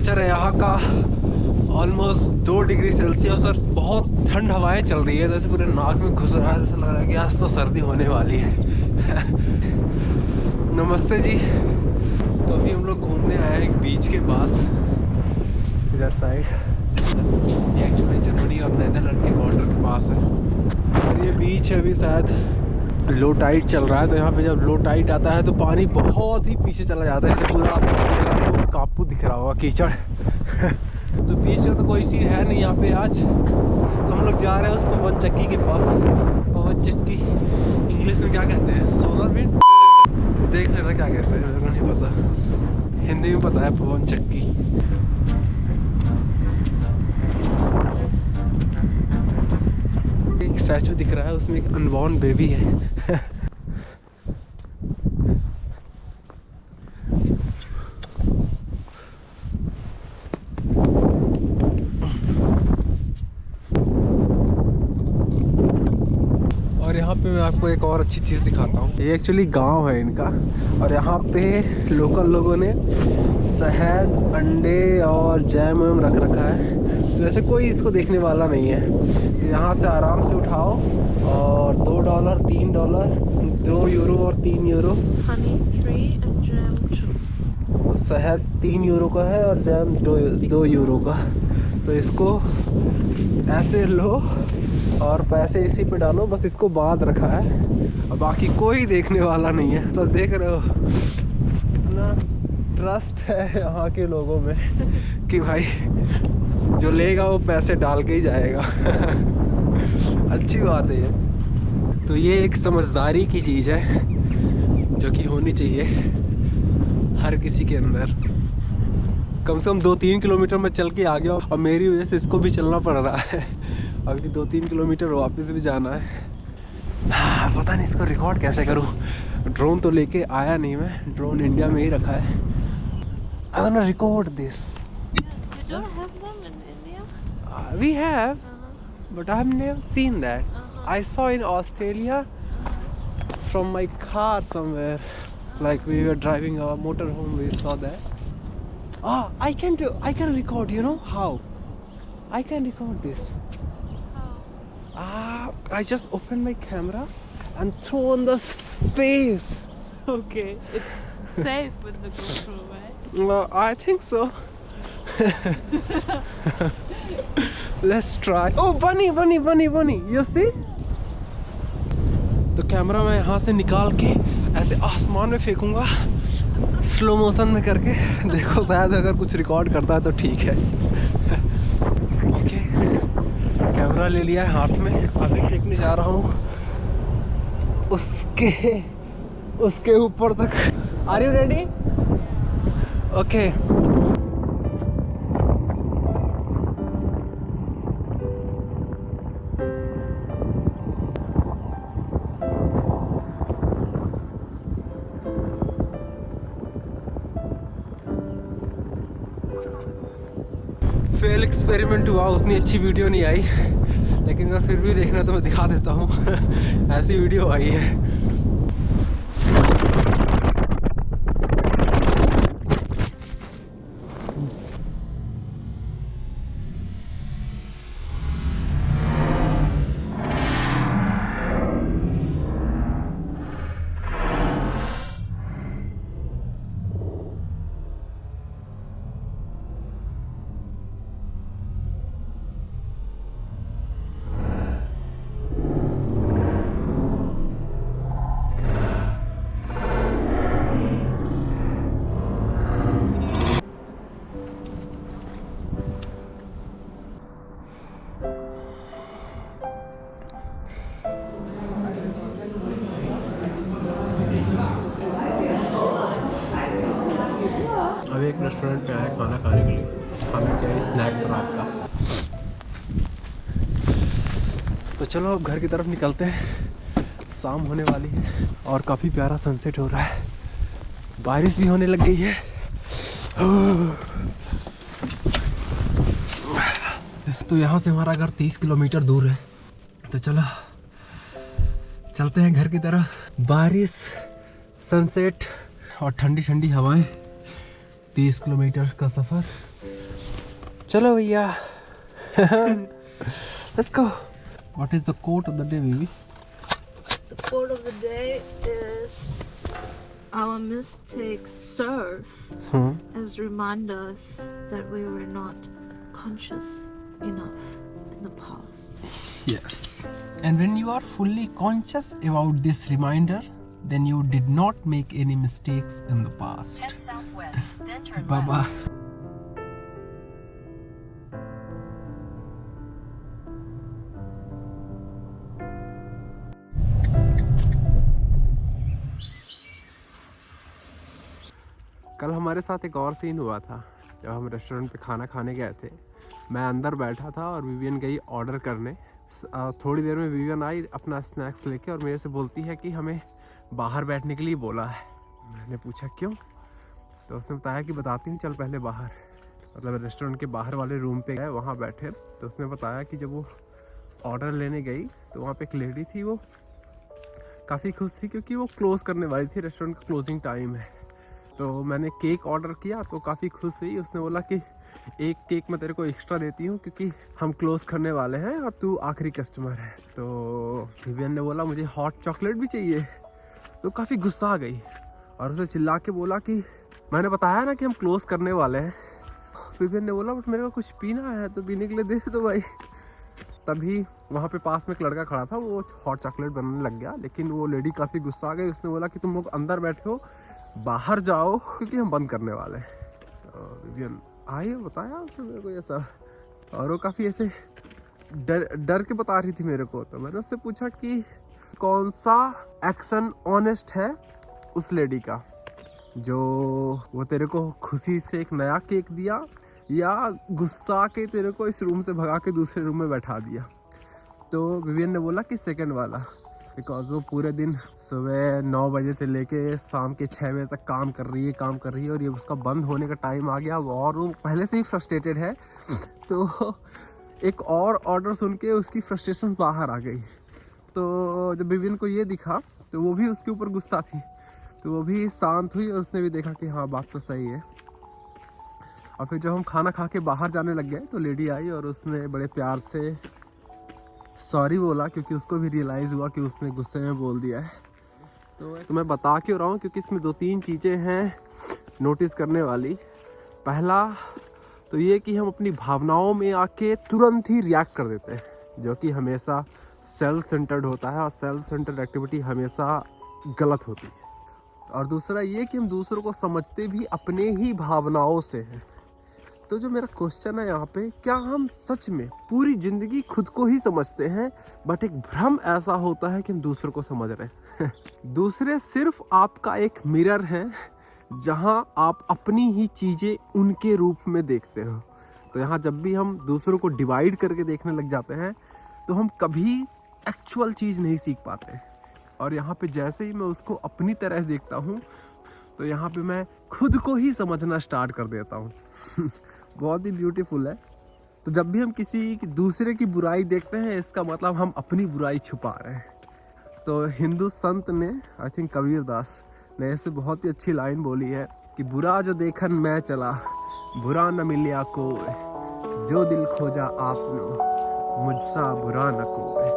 Temperature है यहाँ का ऑलमोस्ट 2 डिग्री सेल्सियस और बहुत ठंड हवाएं चल रही है, जैसे पूरे नाक में घुस रहा है, जैसा लग रहा है कि आज तो सर्दी होने वाली है। नमस्ते जी। तो अभी हम लोग घूमने आए हैं एक बीच के पास, इधर साइड। ये एक्चुअली जर्मनी और नेदरलैंड के बॉर्डर के पास है और ये बीच है। अभी शायद लो टाइड चल रहा है, तो यहाँ पे जब लो टाइड आता है तो पानी बहुत ही पीछे चला जाता है। पूरा आपको कापू दिख रहा होगा, कीचड़। तो बीच का तो कोई सीन है नहीं यहाँ पे आज। तो हम लोग जा रहे हैं उस पवन चक्की के पास। पवन चक्की इंग्लिश में क्या कहते हैं? Solar wind. तो देख लेना क्या कहते हैं, मेरे को नहीं पता। हिंदी में पता है पवन चक्की। एक स्टैचू दिख रहा है, उसमें एक अनबॉर्न बेबी है। और यहाँ पे मैं आपको एक और अच्छी चीज़ दिखाता हूँ। ये एक्चुअली गांव है इनका, और यहाँ पे लोकल लोगों ने शहद, अंडे और जैम वैम रख रखा है। तो वैसे कोई इसको देखने वाला नहीं है। तो यहाँ से आराम से उठाओ और $2, $3, €2 और €3। शहद €3 का है और जैम €2 का। तो इसको ऐसे लो और पैसे इसी पे डालो, बस इसको बांध रखा है और बाकी कोई देखने वाला नहीं है। तो देख रहे हो कितना ट्रस्ट है यहाँ के लोगों में कि भाई जो लेगा वो पैसे डाल के ही जाएगा। अच्छी बात है ये। तो ये एक समझदारी की चीज़ है जो कि होनी चाहिए हर किसी के अंदर। कम से कम 2-3 किलोमीटर में चल के आ गया और मेरी वजह से इसको भी चलना पड़ रहा है। अभी 2-3 किलोमीटर वापस भी जाना है। पता नहीं इसको रिकॉर्ड कैसे करूँ। ड्रोन तो लेके आया नहीं मैं, ड्रोन इंडिया में ही रखा है। I want to record this. You don't have them in India? We have, but I have never seen that. I saw in Australia from my car somewhere, like we were driving our motorhome. We saw that. I can record. You know how? I can record this. How? I just open my camera and throw on the space. Okay, it's safe with the GoPro, right? I think so. Let's try. Oh, bunny. You see? तो camera मैं यहाँ से निकाल के ऐसे आसमान में फेंकूंगा slow motion में करके। देखो शायद अगर कुछ रिकॉर्ड करता है तो ठीक है। ओके, कैमरा ले लिया है हाथ में, अभी फेंकने जा रहा हूँ उसके ऊपर तक। Are you ready? Okay. Fail experiment हुआ, उतनी अच्छी वीडियो नहीं आई, लेकिन अगर फिर भी देखना तो मैं दिखा देता हूँ। ऐसी वीडियो आई है। अभी एक रेस्टोरेंट पे आया खाना खाने के लिए। खाना क्या है? स्नैक्स रात का। तो चलो अब घर की तरफ निकलते हैं। शाम होने वाली है और काफ़ी प्यारा सनसेट हो रहा है। बारिश भी होने लग गई है। तो यहाँ से हमारा घर 30 किलोमीटर दूर है। तो चलो चलते हैं घर की तरफ। बारिश, सनसेट और ठंडी ठंडी हवाएं, 30 किलोमीटर का सफ़र चलो भैया let's go. What is the quote of the day, baby? The quote of the day is, our mistakes serve as reminders that we were not conscious enough in the past. Yes. And when you are fully conscious about this reminder, then you did not make any mistakes in the past. Head southwest, then turn Bye bye. left. कल हमारे साथ एक और scene हुआ था जब हम restaurant पे खाना खाने गए थे। मैं अंदर बैठा था और विवियन गई ऑर्डर करने। थोड़ी देर में विवियन आई अपना स्नैक्स लेके और मेरे से बोलती है कि हमें बाहर बैठने के लिए बोला है। मैंने पूछा क्यों, तो उसने बताया कि बताती हूँ, चल पहले बाहर, मतलब रेस्टोरेंट के बाहर वाले रूम पे गए, वहाँ बैठे। तो उसने बताया कि जब वो ऑर्डर लेने गई तो वहाँ पे एक लेडी थी, वो काफ़ी खुश थी क्योंकि वो क्लोज़ करने वाली थी, रेस्टोरेंट का क्लोजिंग टाइम है। तो मैंने केक ऑर्डर किया तो काफ़ी खुश हुई। उसने बोला कि एक केक मैं तेरे को एक्स्ट्रा देती हूँ क्योंकि हम क्लोज़ करने वाले हैं और तू आखिरी कस्टमर है। तो विवियन ने बोला मुझे हॉट चॉकलेट भी चाहिए। तो काफ़ी गुस्सा आ गई और उसे चिल्ला के बोला कि मैंने बताया ना कि हम क्लोज़ करने वाले हैं। विवियन ने बोला बट मेरे को कुछ पीना है तो पीने के लिए दे दो भाई। तभी वहाँ पे पास में एक लड़का खड़ा था, वो हॉट चॉकलेट बनाने लग गया, लेकिन वो लेडी काफ़ी गुस्सा आ गई। उसने बोला कि तुम लोग अंदर बैठे हो, बाहर जाओ क्योंकि हम बंद करने वाले हैं। तो विवियन आई, बताया उसने मेरे को ये सब, और वो काफ़ी ऐसे डर के बता रही थी मेरे को। तो मैंने उससे पूछा कि कौन सा एक्शन ऑनेस्ट है उस लेडी का, जो वो तेरे को खुशी से एक नया केक दिया या गुस्सा के तेरे को इस रूम से भगा के दूसरे रूम में बैठा दिया। तो विवियन ने बोला कि सेकंड वाला, बिकॉज वो पूरे दिन सुबह 9 बजे से लेके शाम के 6 बजे तक काम कर रही है और ये उसका बंद होने का टाइम आ गया और वो पहले से ही फ्रस्ट्रेटेड है। तो एक और ऑर्डर सुन के उसकी फ्रस्ट्रेशन बाहर आ गई। तो जब विवियन को ये दिखा तो वो भी उसके ऊपर गुस्सा थी, तो वो भी शांत हुई और उसने भी देखा कि हाँ बात तो सही है। और फिर जब हम खाना खा के बाहर जाने लग गए तो लेडी आई और उसने बड़े प्यार से सॉरी बोला क्योंकि उसको भी रियलाइज़ हुआ कि उसने गुस्से में बोल दिया है। तो मैं बता क्यों रहा हूँ, क्योंकि इसमें 2-3 चीज़ें हैं नोटिस करने वाली। पहला तो ये कि हम अपनी भावनाओं में आके तुरंत ही रिएक्ट कर देते हैं, जो कि हमेशा सेल्फ सेंटर्ड होता है और सेल्फ सेंटर्ड एक्टिविटी हमेशा गलत होती है। और दूसरा ये कि हम दूसरों को समझते भी अपने ही भावनाओं से हैं। तो जो मेरा क्वेश्चन है यहाँ पे, क्या हम सच में पूरी ज़िंदगी खुद को ही समझते हैं, बट एक भ्रम ऐसा होता है कि हम दूसरों को समझ रहे हैं। दूसरे सिर्फ आपका एक मिरर है जहाँ आप अपनी ही चीज़ें उनके रूप में देखते हो। तो यहाँ जब भी हम दूसरों को डिवाइड करके देखने लग जाते हैं तो हम कभी एक्चुअल चीज़ नहीं सीख पाते। और यहाँ पे जैसे ही मैं उसको अपनी तरह देखता हूँ तो यहाँ पे मैं खुद को ही समझना स्टार्ट कर देता हूँ। बहुत ही ब्यूटीफुल है। तो जब भी हम किसी दूसरे की बुराई देखते हैं, इसका मतलब हम अपनी बुराई छुपा रहे हैं। तो हिंदू संत ने, आई थिंक कबीर दास ने ऐसे बहुत ही अच्छी लाइन बोली है कि बुरा जो देखन मैं चला, बुरा न मिलिया कोई, जो दिल खोजा आपनो, मुझसा बुरा न कोई।